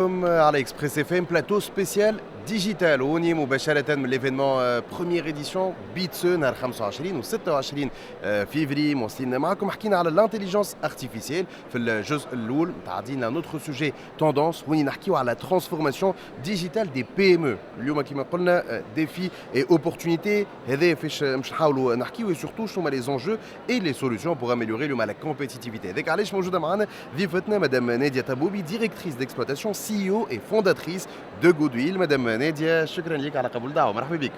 على اكسبريس اف ام بلاتو سبيسيال ديجيتال وني مباشرة من ليفينمون بروميير اديسيون بيتسو نهار 25 و 26 فيفري موصلين معكم حكينا على الانتيليجنس ارتيفيسيال في الجزء الاول متعدين نوتر سوجي توندونس وين نحكيو على ترانسفورماسيون ديجيتال دي بي ام او اليوم كما قلنا ديفي اي اوبورتونيتي هذا فاش باش نحاولوا نحكيو سورتو شنو هما لي زونجو اي لي سوليوشن بور اميليوري اليوم على كومبيتيتيفيتي هذاك علاش موجوده معنا ضيفتنا مدام ناديه تبوبي ديريكتريس ديكسبلواتاسيون سي او et fondatrice de Goodwill. Madame Nadia, شكرا لك على قبول الدعوة. مرحبا بك.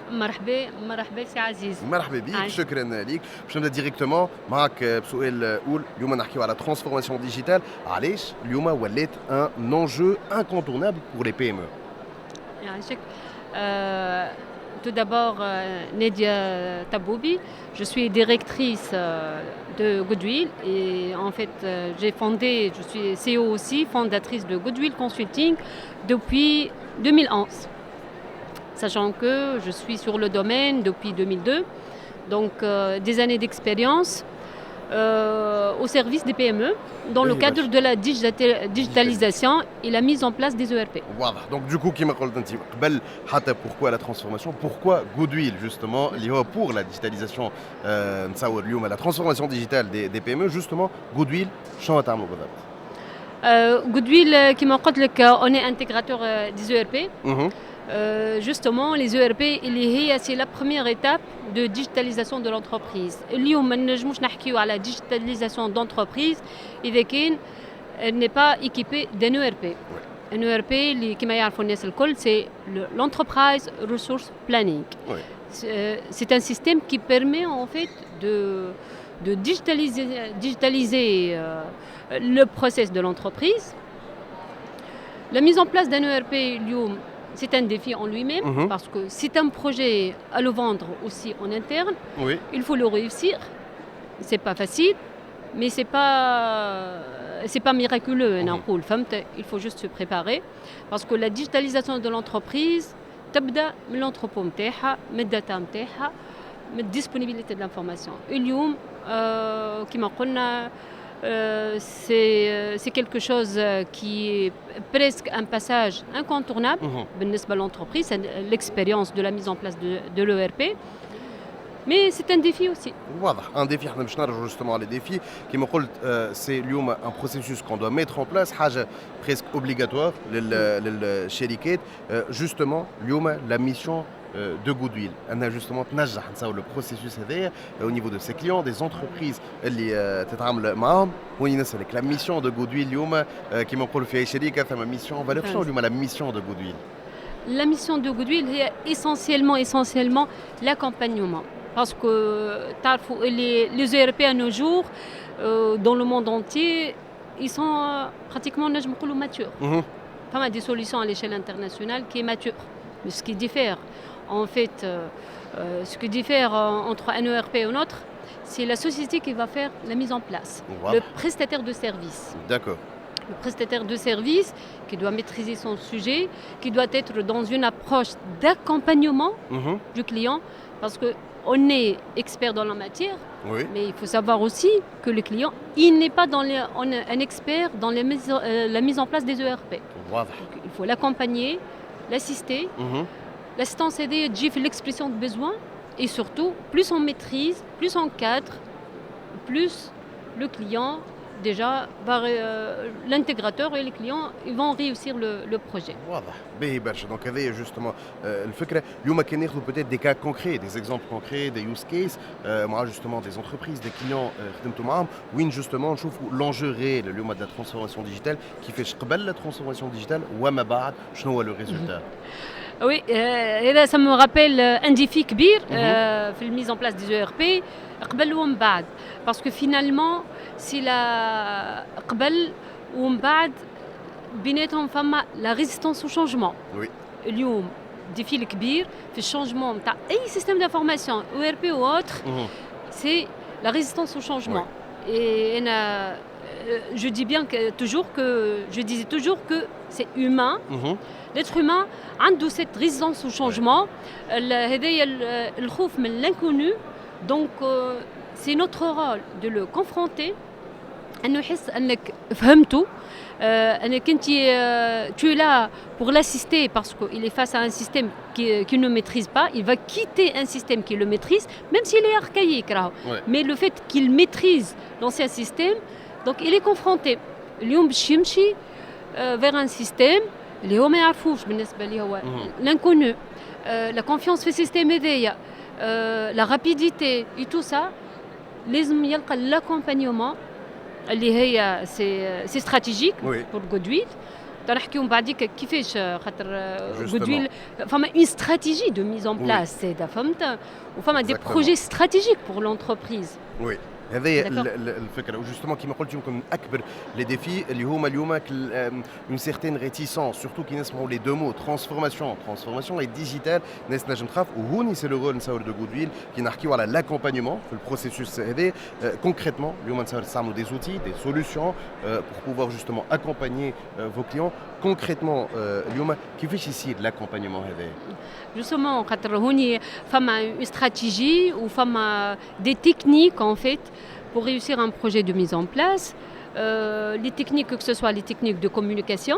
مرحبا سي عزيز. مرحبا بك، شكرا لك. باش نبدا ديريكتومون معك بسؤال الاول، اليوم نحكيو على ترانسفورماسيون ديجيتال، علاش اليوم ولات ان انجو انكونتورنابل pour les PME. يعيشك. Tout d'abord, Nadia Taboubi, je suis directrice de Goodwill et en fait j'ai fondé, je suis CEO aussi, fondatrice de Goodwill Consulting depuis 2011. Sachant que je suis sur le domaine depuis 2002, donc des années d'expérience au service des PME dans le cadre de la digitalisation et la mise en place des ERP. Voilà. Donc du coup, كما قلت انت قبل حتى pourquoi la transformation, pourquoi Goodwill justement اللي هو pour la digitalisation نتصور اليوم la transformation digitale des PME justement Goodwill شنو تعملوا بالضبط؟ Goodwill كما قلت لك on est intégrateur des ERP. Justement, les ERP, c'est la première étape de digitalisation de l'entreprise. اليوم ما نجموش نحكيو على digitalisation d'entreprise إذا كان elle n'est pas équipée d'un ERP. Un ERP اللي كما يعرفوا الناس الكل c'est l'enterprise resource planning. C'est un système qui permet en fait de digitaliser le process de l'entreprise. La mise en place d'un ERP اليوم c'est un défi en lui-même parce que c'est un projet à le vendre aussi en interne. Oui. Il faut le réussir. C'est pas facile, mais c'est pas miraculeux. Il faut juste se préparer parce que la digitalisation de l'entreprise تبدأ من l'entrepôt نتاعها من الداتا نتاعها من الديسبونيبيليتي de l'information. اليوم كما قلنا c'est quelque chose qui est presque un passage incontournable بالنسبة للentreprise, c'est l'expérience de la mise en place de l'ERP. Mais c'est un défi aussi. واضح un défi احنا باش نرجعوا justement على défi كما قلت c'est اليوم un processus qu'on doit mettre en place حاجة presque obligatoire للشركات justement اليوم la mission de Goodwill. أنها justement تنجح نسوي le processus هذايا au niveau de ses clients, des entreprises اللي تتعامل معاهم. وين نسألك la mission de Goodwill اليوم كما نقولوا في أي شركة ثم mission valeur شنو اليوم la mission de Goodwill? La mission de Goodwill هي essentiellement l'accompagnement. Parce que les ERP à nos jours, dans le monde entier, ils sont pratiquement matures. Enfin, des solutions à l'échelle internationale qui est mature. Mais ce qui diffère, en fait, entre un ERP et un autre, c'est la société qui va faire la mise en place. Wow. Le prestataire de service. D'accord. Le prestataire de service qui doit maîtriser son sujet, qui doit être dans une approche d'accompagnement du client, parce que on est expert dans la matière, mais il faut savoir aussi que le client, il n'est pas un expert dans la mise en place des ERP. Wow. Donc, il faut l'accompagner, l'assister. L'assistance aidée fait l'expression de besoin et surtout, plus on maîtrise, plus on cadre, plus le client déjà l'intégrateur et les clients ils vont réussir le projet. واضح باهي برشا دونك هذايا جوستومون الفكره اليوم كان ناخذوا peut-être des cas concrets des exemples concrets des use cases مع justement des entreprises des clients خدمتوا معاهم وين justement نشوفوا l'enjeu réel اليوم de la transformation digitale كيفاش قبل la transformation digitale وما بعد شنو هو le résultat. Oui, ça me rappelle un défi كبير في la mise en place des ERP قبل ومن بعد parce que finalement c'est la قبل ومن بعد بيناتهم فما la résistance au changement. Oui. اليوم الديفي الكبير في الشانجمون نتاع اي سيستم d'information ERP ou autre c'est la résistance au changement. Oui. Et je dis bien que je disais toujours que c'est humain. L'être humain عنده cette résistance au changement. هذايا الخوف من l'inconnu. Donc c'est notre rôle de le confronter انه يحس انك فهمته انك انت tu es là pour l'assister parce qu'il est face à un système qu'il ne maîtrise pas, il va quitter un système qui le maîtrise même s'il est archaïque mais le fait qu'il maîtrise l'ancien système donc il est confronté اليوم باش يمشي vers un système اللي هو ما يعرفوش بالنسبه ليه هو l'inconnu la confiance في السيستم هذايا la rapidité et tout ça لازم يلقى l'accompagnement اللي هي سي استراتيجيك بور غودويل تنحكيو من بعديك كيفاش خاطر غودويل فما اون استراتيجي دو ميز اون بلاس هذا فهمت وفما دي بروجي استراتيجيك بور لونتربريز هذه الفكره وجوستومون كيما قلت يمكن من اكبر لي ديفي اللي هما اليوم اون سيغتين ريتيسونس سورتو كي نسمعوا لي دو مو ترانسفورماسيون اي ديجيتال الناس نجم تخاف وهوني سي لو رول نصور دو غودويل كي نحكيو على لاكومبانيمون في البروسيسوس هذا كونكريتمون اليوم نصور نستعملوا دي زوتي دي سوليوشن pour pouvoir justement accompagner vos clients concrètement اليوم كيفاش يصير لاكومبانيمون هذا justement خاطر هوني فما اون استراتيجي وفما دي تكنيك en fait pour réussir un projet de mise en place. Les techniques, que ce soit les techniques de communication,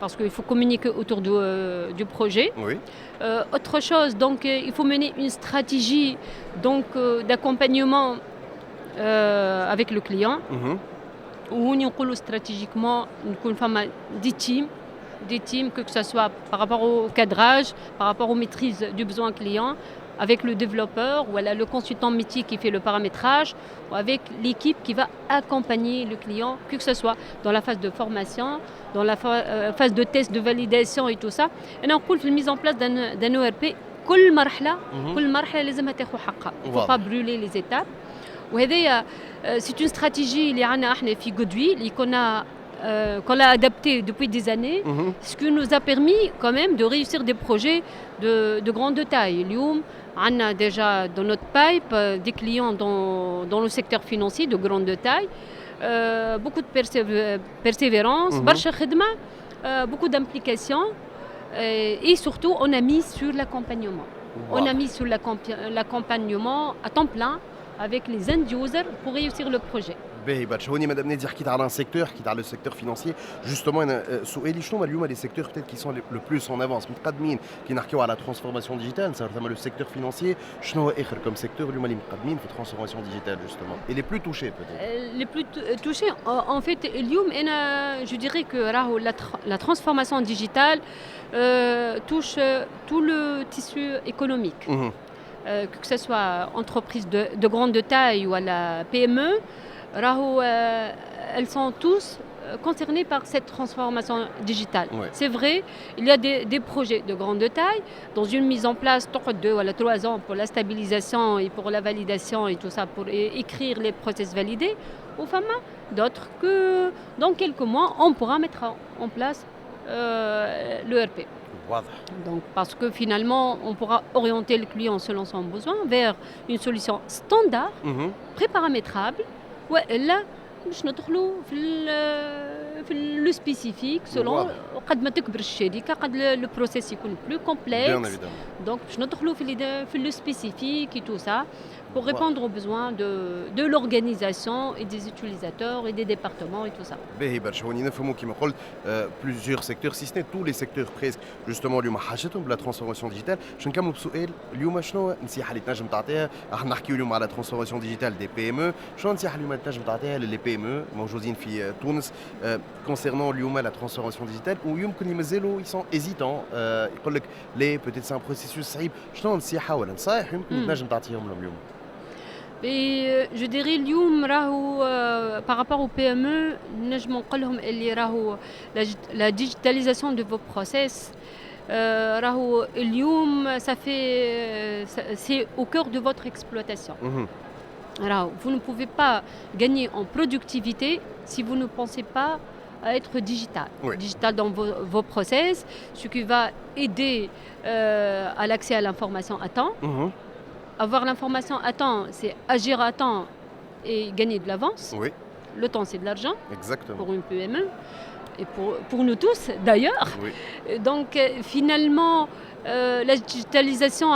parce qu'il faut communiquer autour du projet. Oui. Autre chose, donc il faut mener une stratégie donc, d'accompagnement avec le client. Où on dit stratégiquement, une femme des teams, que ce soit par rapport au cadrage, par rapport aux maîtrises du besoin client, avec le développeur ou le consultant métier qui fait le paramétrage ou avec l'équipe qui va accompagner le client, que ce soit dans la phase de formation, dans la phase de test, de validation et tout ça. Et on parle de la mise en place d'un ERP. كل مرحلة لازمها تاخذ حقها. Il ne faut pas brûler les étapes. وهذه c'est une stratégie اللي عنا احنا في Goodwill اللي qu'on l'a adapté depuis des années, ce qui nous a permis quand même de réussir des projets de grande taille. On a déjà dans notre pipe des clients dans le secteur financier de grande taille, beaucoup de persévérance, beaucoup d'implication et surtout on a mis sur l'accompagnement. Wow. On a mis sur l'accompagnement à temps plein avec les end users pour réussir le projet. باهي برشا هوني مادام نادي حكيت على سيكتور حكيت على السيكتور فينانسي جوستومون انا سؤالي شنو هما اليوم لي سيكتور بتيت كي سون لو بلوس اون افونس متقدمين كي نحكيو على ترانسفورماسيون ديجيتال نصير ثما لو سيكتور فينانسي شنو هو اخر كوم سيكتور اليوم اللي متقدمين في ترانسفورماسيون ديجيتال جوستومون اي لي بلو توشي بوتيت لي بلو توشي ان فيت اليوم انا جو ديري كو راهو لا ترانسفورماسيون ديجيتال touche tout le tissu économique. Que ce soit entreprise de grande taille ou à la PME, elles sont tous concernées par cette transformation digitale. Ouais. C'est vrai, il y a des projets de grande taille, dans une mise en place 2 à 3 ans pour la stabilisation et pour la validation et tout ça, pour écrire les process validés, ou d'autres que dans quelques mois, on pourra mettre en place l'ERP. Donc, parce que finalement, on pourra orienter le client selon son besoin vers une solution standard, préparamétrable. Là, باش ندخلوا في لو سبيسيفيك سولون قد ما تكبر الشركه قد لو بروسيس يكون بلو كومبلكس دونك باش ندخلوا في لو سبيسيفيك et tout ça pour répondre aux besoins de l'organisation et des utilisateurs et des départements et tout ça. باهي برشا هوني نفهموا كيما قلت plusieurs secteurs si ce n'est tous les secteurs presque justement اليوم حاجتهم بلا ترانسفورماسيون ديجيتال. باش نكملوا بسؤال اليوم شنو النصيحه اللي تنجم تعطيها راح نحكيو اليوم على ترانسفورماسيون ديجيتال دي بي ام او شنو النصيحه اليوم اللي تنجم تعطيها للي بي ام او موجودين في تونس concernant اليوم la transformation digitale ويمكن يمازالوا ils sont hésitants يقول لك ليه peut-être c'est un processus صعيب شنو النصيحه ولا نصايح يمكن تنجم تعطيهم لهم اليوم؟ Et je dirais اليوم راهو par rapport aux PME نجم نقول لهم اللي راهو la digitalisation de vos process راهو اليوم ça fait c'est au cœur de votre exploitation. Alors, vous ne pouvez pas gagner en productivité si vous ne pensez pas à être digital. Oui. Digital dans vos process, ce qui va aider à l'accès à l'information à temps. Avoir l'information à temps, c'est agir à temps et gagner de l'avance. Oui. Le temps, c'est de l'argent. Exactement. Pour une PME et pour nous tous d'ailleurs. Oui. Donc finalement, la digitalisation,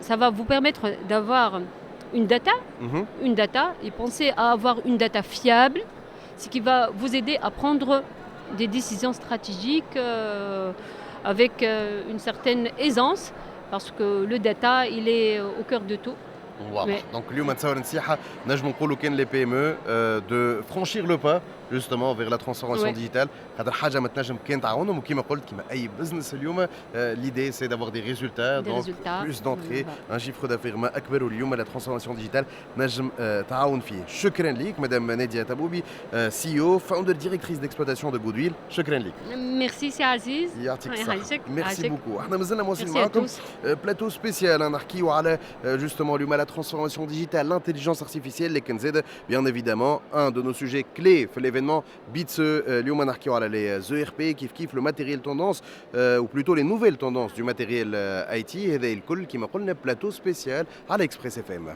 ça va vous permettre d'avoir une data et pensez à avoir une data fiable. ce qui va vous aider à prendre des décisions stratégiques avec une certaine aisance, parce que le data, il est au cœur de tout. واضح. Ouais. دونك اليوم نتصور نصيحه نجم نقولوا كان لي بي ام او دو فرانشير لو با جوستومون فيغ لا ترانسفورماسيون Ouais. ديجيتال خاطر حاجه ما تنجم كان تعاونهم وكما قلت كما اي بزنس اليوم ليدي سي دافوار دي ريزولتا Des دونك résultats. بلوس دونتري Voilà. ان شيفر دافير ما اكبر واليوم لا ترانسفورماسيون ديجيتال نجم تعاون فيه. شكرا ليك مدام ناديه تبوبي سي او فاوندر ديريكتريس ديكسبلوتاسيون دو جودويل. شكرا ليك. Merci, c'est Aziz. يعطيك Ouais, الصحة. يعيشك. ميرسي يعيشك. بوكو. احنا مازلنا مواصلين Merci à معاكم tous. بلاتو سبيسيال نحكيو على justement اليوم la transformation digitale, l'intelligence artificielle لكن زاد bien évidemment un de nos sujets clés في l'événement BITSE اليوم نحكيو على les ERP كيف le matériel tendance ou plutôt les nouvelles tendances du matériel IT هذا الكل كما قلنا بلاتو سبيسيال على اكسبريس اف ام.